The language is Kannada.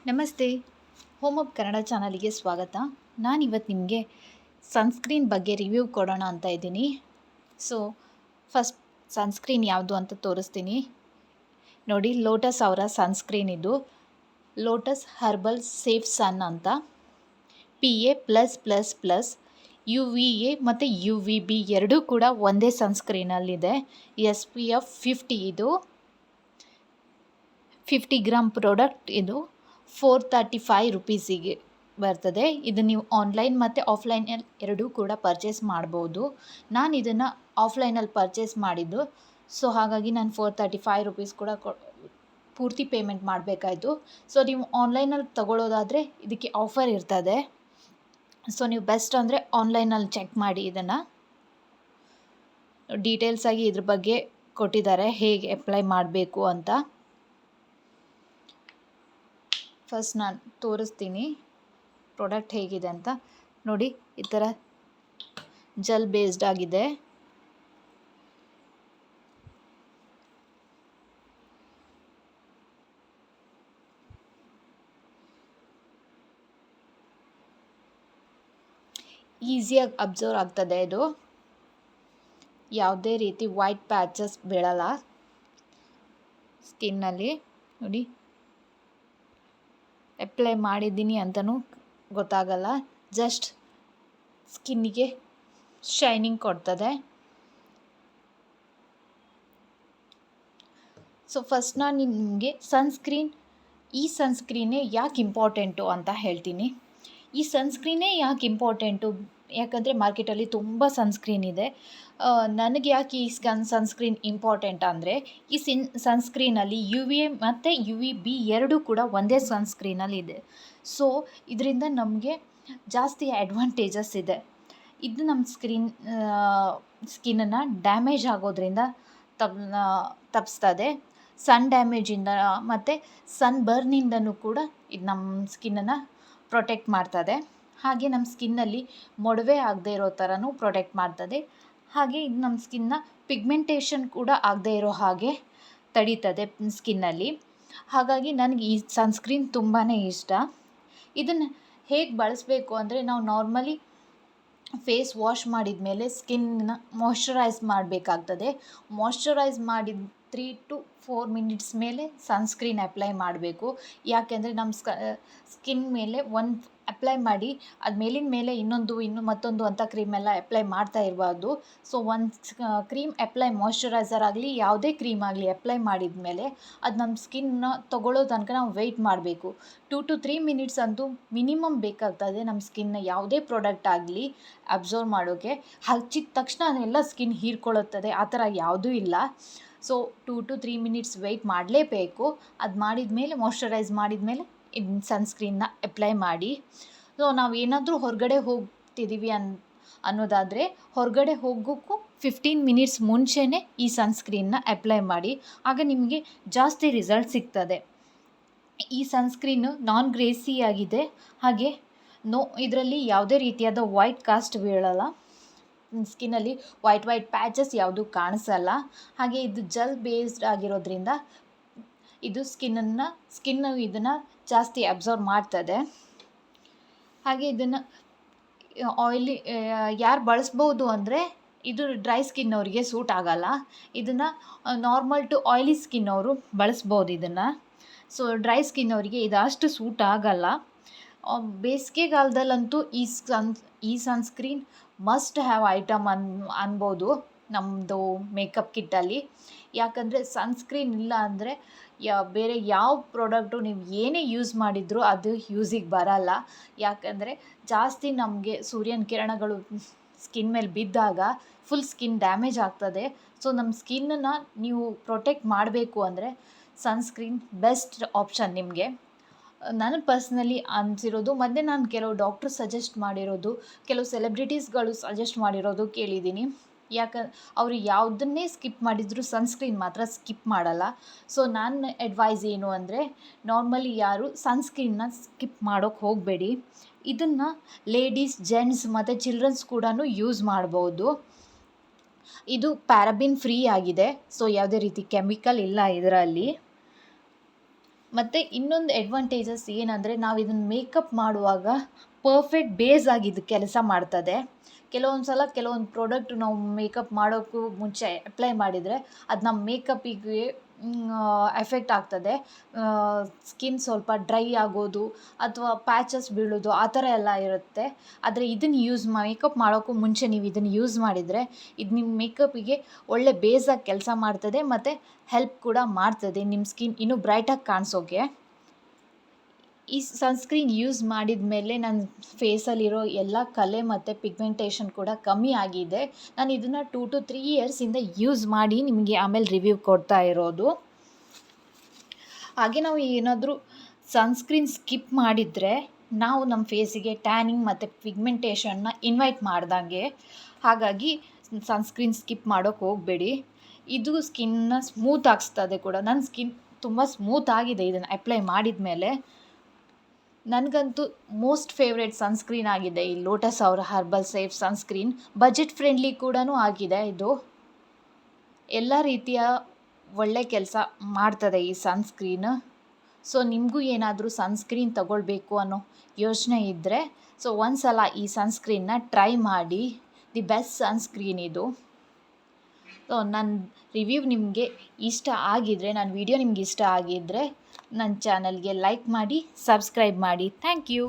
ನಮಸ್ತೆ. ಹೋಮ್ ಅಪ್ ಕನ್ನಡ ಚಾನಲಿಗೆ ಸ್ವಾಗತ. ನಾನಿವತ್ತು ನಿಮಗೆ ಸನ್ಸ್ಕ್ರೀನ್ ಬಗ್ಗೆ ರಿವ್ಯೂ ಕೊಡೋಣ ಅಂತ ಇದ್ದೀನಿ. ಸೊ ಫಸ್ಟ್ ಸನ್ಸ್ಕ್ರೀನ್ ಯಾವುದು ಅಂತ ತೋರಿಸ್ತೀನಿ. ನೋಡಿ, ಲೋಟಸ್ ಅವರ ಸನ್ಸ್ಕ್ರೀನ್ ಇದು. ಲೋಟಸ್ ಹರ್ಬಲ್ ಸೇಫ್ ಸನ್ ಅಂತ. PA+++, UVA ಮತ್ತು UVB ಎರಡೂ ಕೂಡ ಒಂದೇ ಸನ್ಸ್ಕ್ರೀನಲ್ಲಿದೆ. SPF 50 ಇದು 50 ಗ್ರಾಮ್ ಪ್ರಾಡಕ್ಟ್. ಇದು 435 ರುಪೀಸಿಗೆ ಬರ್ತದೆ. ಇದು ನೀವು ಆನ್ಲೈನ್ ಮತ್ತು ಆಫ್ಲೈನಲ್ಲಿ ಎರಡೂ ಕೂಡ ಪರ್ಚೇಸ್ ಮಾಡ್ಬೋದು. ನಾನು ಇದನ್ನು ಆಫ್ಲೈನಲ್ಲಿ ಪರ್ಚೇಸ್ ಮಾಡಿದ್ದು. ಸೊ ಹಾಗಾಗಿ ನಾನು 435 ರುಪೀಸ್ ಕೂಡ ಪೂರ್ತಿ ಪೇಮೆಂಟ್ ಮಾಡಬೇಕಾಯಿತು. ಸೊ ನೀವು ಆನ್ಲೈನಲ್ಲಿ ತಗೊಳ್ಳೋದಾದರೆ ಇದಕ್ಕೆ ಆಫರ್ ಇರ್ತದೆ. ಸೊ ನೀವು ಬೆಸ್ಟ್ ಅಂದರೆ ಆನ್ಲೈನಲ್ಲಿ ಚೆಕ್ ಮಾಡಿ. ಇದನ್ನು ಡೀಟೇಲ್ಸಾಗಿ ಇದ್ರ ಬಗ್ಗೆ ಕೊಟ್ಟಿದ್ದಾರೆ, ಹೇಗೆ ಅಪ್ಲೈ ಮಾಡಬೇಕು ಅಂತ. ಫಸ್ಟ್ ನಾನು ತೋರಿಸ್ತೀನಿ ಪ್ರಾಡಕ್ಟ್ ಹೇಗಿದೆ ಅಂತ. ನೋಡಿ, ಈ ಥರ ಜೆಲ್ ಬೇಸ್ಡ್ ಆಗಿದೆ. ಈಸಿಯಾಗಿ ಅಬ್ಸರ್ವ್ ಆಗ್ತದೆ. ಇದು ಯಾವುದೇ ರೀತಿ ವೈಟ್ ಪ್ಯಾಚಸ್ ಬೀಳಲ್ಲ ಸ್ಕಿನ್ನಲ್ಲಿ. ನೋಡಿ, ಅಪ್ಲೈ ಮಾಡಿದ್ದೀನಿ ಅಂತಲೂ ಗೊತ್ತಾಗಲ್ಲ. ಜಸ್ಟ್ ಸ್ಕಿನ್ನಿಗೆ ಶೈನಿಂಗ್ ಕೊಡ್ತದೆ. ಸೊ ಫಸ್ಟ್ ನಾನು ನಿಮಗೆ ಈ ಸನ್ಸ್ಕ್ರೀನೇ ಯಾಕೆ ಇಂಪಾರ್ಟೆಂಟು ಅಂತ ಹೇಳ್ತೀನಿ. ಈ ಸನ್ಸ್ಕ್ರೀನೇ ಯಾಕೆ ಇಂಪಾರ್ಟೆಂಟು, ಯಾಕಂದರೆ ಮಾರ್ಕೆಟಲ್ಲಿ ತುಂಬ ಸನ್ಸ್ಕ್ರೀನ್ ಇದೆ. ನನಗೆ ಯಾಕೆ ಈ ಸನ್ಸ್ಕ್ರೀನ್ ಇಂಪಾರ್ಟೆಂಟ್ ಅಂದರೆ, ಈ ಸನ್ಸ್ಕ್ರೀನಲ್ಲಿ UVA ಮತ್ತು UVB ಎರಡೂ ಕೂಡ ಒಂದೇ ಸನ್ಸ್ಕ್ರೀನಲ್ಲಿ ಇದೆ. ಸೊ ಇದರಿಂದ ನಮಗೆ ಜಾಸ್ತಿ ಅಡ್ವಾಂಟೇಜಸ್ ಇದೆ. ಇದು ನಮ್ಮ ಸ್ಕಿನ್ನನ್ನು ಡ್ಯಾಮೇಜ್ ಆಗೋದ್ರಿಂದ ತಪ್ಪಿಸ್ತದೆ. ಸನ್ ಡ್ಯಾಮೇಜಿಂದ ಮತ್ತು ಸನ್ ಬರ್ನಿಂದನೂ ಕೂಡ ಇದು ನಮ್ಮ ಸ್ಕಿನ್ನನ್ನು ಪ್ರೊಟೆಕ್ಟ್ ಮಾಡ್ತದೆ. ಹಾಗೆ ನಮ್ಮ ಸ್ಕಿನ್ನಲ್ಲಿ ಮೊಡವೆ ಆಗದೆ ಇರೋ ಥರನೂ ಪ್ರೊಟೆಕ್ಟ್ ಮಾಡ್ತದೆ. ಹಾಗೆ ಇದು ನಮ್ಮ ಸ್ಕಿನ್ನ ಪಿಗ್ಮೆಂಟೇಷನ್ ಕೂಡ ಆಗದೆ ಇರೋ ಹಾಗೆ ತಡೀತದೆ ಸ್ಕಿನ್ನಲ್ಲಿ. ಹಾಗಾಗಿ ನನಗೆ ಈ ಸನ್ಸ್ಕ್ರೀನ್ ತುಂಬಾ ಇಷ್ಟ. ಇದನ್ನು ಹೇಗೆ ಬಳಸಬೇಕು ಅಂದರೆ, ನಾವು ನಾರ್ಮಲಿ ಫೇಸ್ ವಾಶ್ ಮಾಡಿದ ಮೇಲೆ ಸ್ಕಿನ್ನ ಮಾಯ್ಶ್ಚರೈಸ್ ಮಾಡಬೇಕಾಗ್ತದೆ. ಮಾಯ್ಶ್ಚರೈಸ್ ಮಾಡಿದ 3 to 4 ಮಿನಿಟ್ಸ್ ಮೇಲೆ ಸನ್ಸ್ಕ್ರೀನ್ ಅಪ್ಲೈ ಮಾಡಬೇಕು. ಯಾಕೆಂದರೆ ನಮ್ಮ ಸ್ಕಿನ್ ಮೇಲೆ ಒಂದು ಅಪ್ಲೈ ಮಾಡಿ ಅದು ಮೇಲಿನ ಮೇಲೆ ಮತ್ತೊಂದು ಅಂತ ಕ್ರೀಮೆಲ್ಲ ಅಪ್ಲೈ ಮಾಡ್ತಾ ಇರಬಾರ್ದು. ಸೊ ಒಂದು ಕ್ರೀಮ್ ಅಪ್ಲೈ, ಮಾಯ್ಶ್ಚರೈಸರ್ ಆಗಲಿ ಯಾವುದೇ ಕ್ರೀಮ್ ಆಗಲಿ ಅಪ್ಲೈ ಮಾಡಿದ ಮೇಲೆ ಅದು ನಮ್ಮ ಸ್ಕಿನ್ನ ತೊಗೊಳ್ಳೋ ತನಕ ನಾವು ವೆಯ್ಟ್ ಮಾಡಬೇಕು. 2 to 3 ಮಿನಿಟ್ಸ್ ಅಂತೂ ಮಿನಿಮಮ್ ಬೇಕಾಗ್ತದೆ ನಮ್ಮ ಸ್ಕಿನ್ನ ಯಾವುದೇ ಪ್ರಾಡಕ್ಟ್ ಆಗಲಿ ಅಬ್ಸರ್ವ್ ಮಾಡೋಕ್ಕೆ. ಹಚ್ಚಿದ ತಕ್ಷಣ ಅದೆಲ್ಲ ಸ್ಕಿನ್ ಹೀರ್ಕೊಳ್ಳುತ್ತದೆ, ಆ ಥರ ಯಾವುದೂ ಇಲ್ಲ. ಸೊ 2 to 3 ಮಿನಿಟ್ಸ್ ವೆಯ್ಟ್ ಮಾಡಲೇಬೇಕು. ಅದು ಮಾಡಿದ ಮೇಲೆ, ಮಾಯ್ಶ್ಚರೈಸ್ ಮಾಡಿದ ಮೇಲೆ ಇದನ್ನ ಸನ್ಸ್ಕ್ರೀನ್ನ ಅಪ್ಲೈ ಮಾಡಿ. ಸೊ ನಾವೇನಾದರೂ ಹೊರಗಡೆ ಹೋಗ್ತಿದ್ದೀವಿ ಅನ್ನೋದಾದರೆ ಹೊರಗಡೆ ಹೋಗೋಕ್ಕೂ 15 ಮಿನಿಟ್ಸ್ ಮುಂಚೆನೇ ಈ ಸನ್ಸ್ಕ್ರೀನ್ನ ಅಪ್ಲೈ ಮಾಡಿ. ಆಗ ನಿಮಗೆ ಜಾಸ್ತಿ ರಿಸಲ್ಟ್ ಸಿಗ್ತದೆ. ಈ ಸನ್ಸ್ಕ್ರೀನು ನಾನ್ ಗ್ರೇಸಿ ಆಗಿದೆ. ಹಾಗೆ ಇದರಲ್ಲಿ ಯಾವುದೇ ರೀತಿಯಾದ ವೈಟ್ ಕಾಸ್ಟ್ ಬೀಳಲ್ಲ. ಸ್ಕಿನ್ನಲ್ಲಿ ವೈಟ್ ಪ್ಯಾಚಸ್ ಯಾವುದೂ ಕಾಣಿಸಲ್ಲ. ಹಾಗೆ ಇದು ಜೆಲ್ ಬೇಸ್ಡ್ ಆಗಿರೋದ್ರಿಂದ ಇದು ಸ್ಕಿನ್ನು ಇದನ್ನು ಜಾಸ್ತಿ ಅಬ್ಸರ್ವ್ ಮಾಡ್ತದೆ. ಹಾಗೆ ಇದನ್ನು ಆಯಿಲಿ ಯಾರು ಬಳಸ್ಬೋದು ಅಂದರೆ, ಇದು ಡ್ರೈ ಸ್ಕಿನ್ ಅವರಿಗೆ ಸೂಟ್ ಆಗಲ್ಲ. ಇದನ್ನು ನಾರ್ಮಲ್ ಟು ಆಯಿಲಿ ಸ್ಕಿನ್ ಅವರು ಬಳಸ್ಬೋದು ಇದನ್ನು. ಸೊ ಡ್ರೈ ಸ್ಕಿನ್ ಅವರಿಗೆ ಇದು ಅಷ್ಟು ಸೂಟ್ ಆಗಲ್ಲ. ಬೇಸಿಗೆಗಾಲದಲ್ಲಂತೂ ಈ ಸನ್ಸ್ಕ್ರೀನ್ ಮಸ್ಟ್ ಹ್ಯಾವ್ ಐಟಮ್ ಅನ್ಬೋದು ನಮ್ಮದು ಮೇಕಪ್ ಕಿಟ್ಟಲ್ಲಿ. ಯಾಕಂದರೆ ಸನ್ಸ್ಕ್ರೀನ್ ಇಲ್ಲ ಅಂದರೆ ಬೇರೆ ಯಾವ ಪ್ರಾಡಕ್ಟು ನೀವು ಏನೇ ಯೂಸ್ ಮಾಡಿದರೂ ಅದು ಯೂಸಿಗೆ ಬರಲ್ಲ. ಯಾಕಂದರೆ ಜಾಸ್ತಿ ನಮಗೆ ಸೂರ್ಯನ ಕಿರಣಗಳು ಸ್ಕಿನ್ ಮೇಲೆ ಬಿದ್ದಾಗ ಫುಲ್ ಸ್ಕಿನ್ ಡ್ಯಾಮೇಜ್ ಆಗ್ತದೆ. ಸೊ ನಮ್ಮ ಸ್ಕಿನ್ನನ್ನು ನೀವು ಪ್ರೊಟೆಕ್ಟ್ ಮಾಡಬೇಕು ಅಂದರೆ ಸನ್ಸ್ಕ್ರೀನ್ ಬೆಸ್ಟ್ ಆಪ್ಷನ್ ನಿಮಗೆ. ನಾನು ಪರ್ಸ್ನಲಿ ಅನಿಸಿರೋದು, ಮತ್ತು ನಾನು ಕೆಲವು ಡಾಕ್ಟ್ರು ಸಜೆಸ್ಟ್ ಮಾಡಿರೋದು, ಕೆಲವು ಸೆಲೆಬ್ರಿಟೀಸ್ಗಳು ಸಜೆಸ್ಟ್ ಮಾಡಿರೋದು ಕೇಳಿದ್ದೀನಿ. ಅವರು ಯಾವುದನ್ನೇ ಸ್ಕಿಪ್ ಮಾಡಿದರೂ ಸನ್ಸ್ಕ್ರೀನ್ ಮಾತ್ರ ಸ್ಕಿಪ್ ಮಾಡಲ್ಲ. ಸೊ ನನ್ನ ಅಡ್ವೈಸ್ ಏನು ಅಂದರೆ, ನಾರ್ಮಲಿ ಯಾರು ಸನ್ಸ್ಕ್ರೀನ್ನ ಸ್ಕಿಪ್ ಮಾಡೋಕ್ಕೆ ಹೋಗಬೇಡಿ. ಇದನ್ನು ಲೇಡೀಸ್, ಜೆಂಟ್ಸ್ ಮತ್ತು ಚಿಲ್ಡ್ರನ್ಸ್ ಕೂಡ ಯೂಸ್ ಮಾಡ್ಬೋದು. ಇದು ಪ್ಯಾರಾಬಿನ್ ಫ್ರೀ ಆಗಿದೆ. ಸೊ ಯಾವುದೇ ರೀತಿ ಕೆಮಿಕಲ್ ಇಲ್ಲ ಇದರಲ್ಲಿ. ಮತ್ತು ಇನ್ನೊಂದು ಅಡ್ವಾಂಟೇಜಸ್ ಏನಂದರೆ ನಾವು ಇದನ್ನು ಮೇಕಪ್ ಮಾಡುವಾಗ ಪರ್ಫೆಕ್ಟ್ ಬೇಸ್ ಆಗಿ ಇದು ಕೆಲಸ ಮಾಡ್ತದೆ. ಕೆಲವೊಂದು ಸಲ ಕೆಲವೊಂದು ಪ್ರಾಡಕ್ಟ್ ನಾವು ಮೇಕಪ್ ಮಾಡೋಕ್ಕೂ ಮುಂಚೆ ಅಪ್ಲೈ ಮಾಡಿದರೆ ಅದು ನಮ್ಮ ಮೇಕಪ್ಪಿಗೆ ಎಫೆಕ್ಟ್ ಆಗ್ತದೆ. ಸ್ಕಿನ್ ಸ್ವಲ್ಪ ಡ್ರೈ ಆಗೋದು ಅಥವಾ ಪ್ಯಾಚಸ್ ಬೀಳೋದು ಆ ಥರ ಎಲ್ಲ ಇರುತ್ತೆ. ಆದರೆ ಇದನ್ನು ಮೇಕಪ್ ಮಾಡೋಕ್ಕೂ ಮುಂಚೆ ನೀವು ಇದನ್ನು ಯೂಸ್ ಮಾಡಿದರೆ ಇದು ನಿಮ್ಮ ಮೇಕಪ್ಪಿಗೆ ಒಳ್ಳೆ ಬೇಸಾಗಿ ಕೆಲಸ ಮಾಡ್ತದೆ ಮತ್ತು ಹೆಲ್ಪ್ ಕೂಡ ಮಾಡ್ತದೆ ನಿಮ್ಮ ಸ್ಕಿನ್ ಇನ್ನೂ ಬ್ರೈಟಾಗಿ ಕಾಣಿಸೋಕ್ಕೆ. ಈ ಸನ್ಸ್ಕ್ರೀನ್ ಯೂಸ್ ಮಾಡಿದ ಮೇಲೆ ನನ್ನ ಫೇಸಲ್ಲಿರೋ ಎಲ್ಲ ಕಲೆ ಮತ್ತು ಪಿಗ್ಮೆಂಟೇಷನ್ ಕೂಡ ಕಮ್ಮಿ ಆಗಿದೆ. ನಾನು ಇದನ್ನು 2 to 3 ಇಯರ್ಸಿಂದ ಯೂಸ್ ಮಾಡಿ ನಿಮಗೆ ಆಮೇಲೆ ರಿವ್ಯೂ ಕೊಡ್ತಾ ಇರೋದು. ಹಾಗೆ ನಾವು ಏನಾದರೂ ಸನ್ಸ್ಕ್ರೀನ್ ಸ್ಕಿಪ್ ಮಾಡಿದರೆ ನಾವು ನಮ್ಮ ಫೇಸಿಗೆ ಟ್ಯಾನಿಂಗ್ ಮತ್ತು ಪಿಗ್ಮೆಂಟೇಷನ್ನ ಇನ್ವೈಟ್ ಮಾಡ್ದಂಗೆ. ಹಾಗಾಗಿ ಸನ್ಸ್ಕ್ರೀನ್ ಸ್ಕಿಪ್ ಮಾಡೋಕ್ಕೆ ಹೋಗಬೇಡಿ. ಇದು ಸ್ಕಿನ್ನ ಸ್ಮೂತ್ ಆಗಿಸ್ತದೆ ಕೂಡ. ನನ್ನ ಸ್ಕಿನ್ ತುಂಬ ಸ್ಮೂತ್ ಆಗಿದೆ ಇದನ್ನು ಅಪ್ಲೈ ಮಾಡಿದ ಮೇಲೆ. ನನಗಂತೂ ಮೋಸ್ಟ್ ಫೇವ್ರೆಟ್ ಸನ್ಸ್ಕ್ರೀನ್ ಆಗಿದೆ ಈ ಲೋಟಸ್ ಅವರ herbal safe sunscreen. Budget friendly ಕೂಡ ಆಗಿದೆ ಇದು. ಎಲ್ಲ ರೀತಿಯ ಒಳ್ಳೆ ಕೆಲಸ ಮಾಡ್ತದೆ ಈ ಸನ್ಸ್ಕ್ರೀನ್. ಸೊ ನಿಮಗೂ ಏನಾದರೂ ಸನ್ಸ್ಕ್ರೀನ್ ತಗೊಳ್ಬೇಕು ಅನ್ನೋ ಯೋಚನೆ ಇದ್ದರೆ ಒಂದು ಸಲ ಈ ಸನ್ಸ್ಕ್ರೀನ್ನ ಟ್ರೈ ಮಾಡಿ. ದಿ ಬೆಸ್ಟ್ ಸನ್ಸ್ಕ್ರೀನ್ ಇದು. ಸೊ ನನ್ನ ರಿವ್ಯೂ ನಿಮಗೆ ಇಷ್ಟ ಆಗಿದರೆ, ನನ್ನ ವಿಡಿಯೋ ನಿಮ್ಗೆ ಇಷ್ಟ ಆಗಿದ್ದರೆ ನನ್ನ ಚಾನಲ್ಗೆ ಲೈಕ್ ಮಾಡಿ, ಸಬ್ಸ್ಕ್ರೈಬ್ ಮಾಡಿ. Thank you.